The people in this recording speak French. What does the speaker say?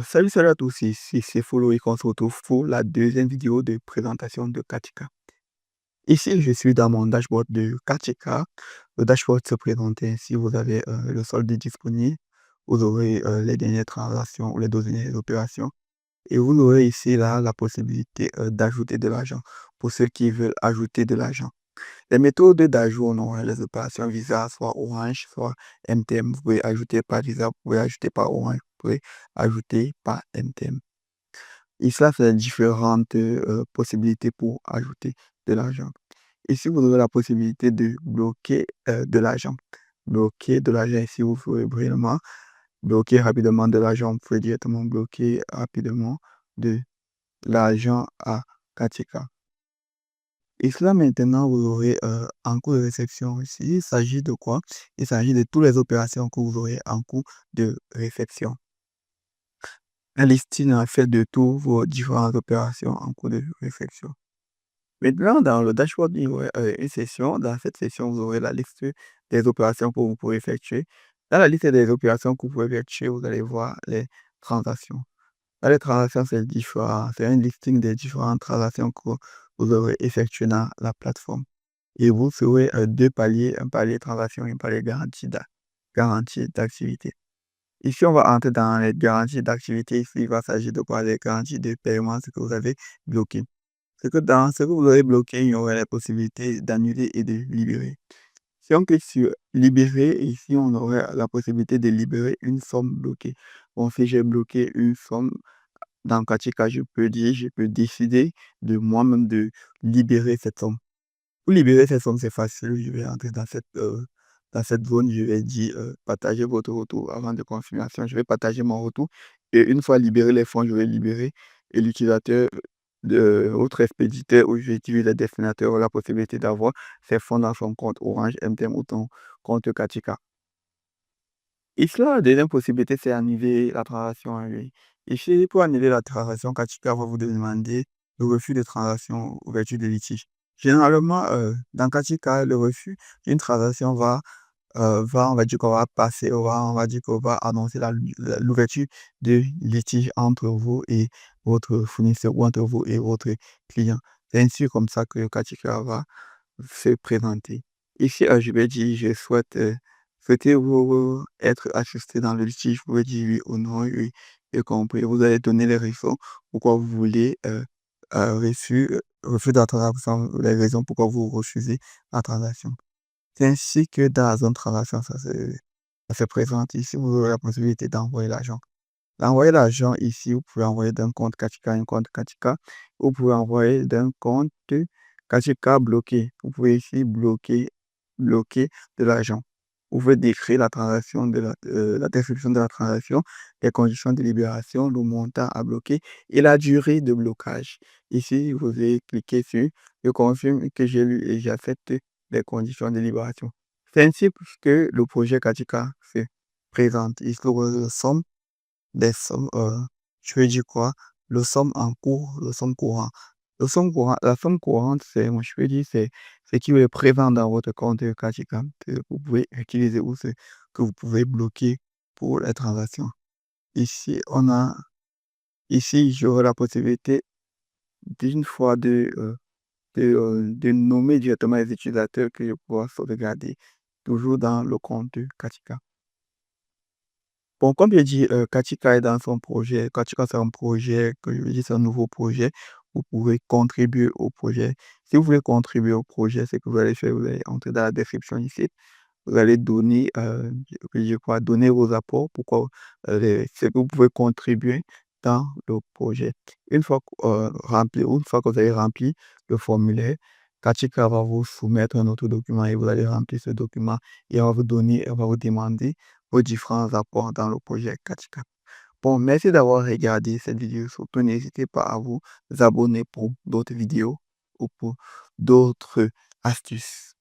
Salut à tous, ici c'est Follow et qu'on se retrouve pour la deuxième vidéo de présentation de Katika. Ici, je suis dans mon dashboard de Katika. Le dashboard se présente ainsi, vous avez le solde disponible, vous aurez les dernières transactions ou les dernières opérations et vous aurez ici là la possibilité d'ajouter de l'argent pour ceux qui veulent ajouter de l'argent. Les méthodes d'ajout, on aura les opérations Visa, soit Orange, soit MTM. Vous pouvez ajouter par Visa, vous pouvez ajouter par Orange, vous pouvez ajouter par MTM. Ici, là, c'est différentes possibilités pour ajouter de l'argent. Ici, vous aurez la possibilité de bloquer de l'argent. Bloquer de l'argent ici, vous pouvez vraiment bloquer rapidement de l'argent. Vous pouvez directement bloquer rapidement de l'argent à Katika. Et cela maintenant, vous aurez en cours de réception ici. Il s'agit de quoi? Il s'agit de toutes les opérations que vous aurez en cours de réception. Un listing en fait de toutes vos différentes opérations en cours de réflexion. Maintenant, dans le dashboard, il y aura une session. Dans cette session, vous aurez la liste des opérations que vous pouvez effectuer. Dans la liste des opérations que vous pouvez effectuer, vous allez voir les transactions. Dans les transactions, c'est différent. C'est un listing des différentes transactions que vous aurez effectuées dans la plateforme. Et vous ferez deux paliers, un palier transaction et un palier garantie d'activité. Ici, on va entrer dans les garanties d'activité. Ici, il va s'agir de quoi? Les garanties de paiement, ce que vous avez bloqué. C'est que dans ce que vous avez bloqué, il y aurait la possibilité d'annuler et de libérer. Si on clique sur libérer, ici, on aurait la possibilité de libérer une somme bloquée. Bon, si j'ai bloqué une somme, dans Katika, je peux décider de moi-même de libérer cette somme. Pour libérer cette somme, c'est facile. Je vais entrer dans cette zone. Je vais dire partager votre retour avant de confirmation. Je vais partager mon retour. Et une fois libéré les fonds, je vais libérer. Et l'utilisateur de votre expéditeur ou je vais utiliser le destinateur aura la possibilité d'avoir ses fonds dans son compte Orange, MTM ou ton compte Katika. Ici, la deuxième possibilité, c'est annuler la transaction en ligne. Ici, pour annuler la transaction, Katika va vous demander le refus de transaction, ouverture de litige. Généralement, dans Katika, le refus d'une transaction on va dire qu'on va passer, on va dire qu'on va annoncer l'ouverture de litige entre vous et votre fournisseur ou entre vous et votre client. C'est ainsi comme ça que Katika va se présenter. Ici, je vais dire, souhaitez-vous être assisté dans le litige, vous pouvez dire oui ou non, oui, et compris. Vous allez donner les raisons pourquoi vous voulez refus de la transaction, les raisons pourquoi vous refusez la transaction. C'est ainsi que dans une transaction, ça se présente ici, vous aurez la possibilité d'envoyer l'argent. D'envoyer l'argent ici, vous pouvez envoyer d'un compte Katika à un compte Katika. Vous pouvez envoyer d'un compte Katika bloqué. Vous pouvez ici bloquer de l'argent. Vous pouvez décrire la transaction la description de la transaction, les conditions de libération, le montant à bloquer et la durée de blocage. Ici, vous allez cliquer sur je confirme que j'ai lu et j'accepte les conditions de libération. C'est ainsi que le projet Katika se présente. Ici, le somme des sommes, je veux dire quoi? Le somme en cours, le somme courant. La somme courante, moi, je veux dire, c'est ce qui est présent dans votre compte Katika, que vous pouvez utiliser ou ce que vous pouvez bloquer pour les transactions. Ici, j'aurai la possibilité d'une fois de nommer directement les utilisateurs que je pourrai sauvegarder toujours dans le compte Katika. Bon, comme je dis, Katika est dans son projet. Katika, c'est un projet que je veux dire, c'est un nouveau projet. Vous pouvez contribuer au projet. Si vous voulez contribuer au projet, ce que vous allez faire, vous allez entrer dans la description ici. Vous allez donner, je crois, donner vos apports, ce que vous pouvez contribuer dans le projet. Une fois que vous avez rempli le formulaire, Katika va vous soumettre un autre document et vous allez remplir ce document et elle va vous demander vos différents apports dans le projet Katika. Bon, merci d'avoir regardé cette vidéo. Surtout, n'hésitez pas à vous abonner pour d'autres vidéos ou pour d'autres astuces.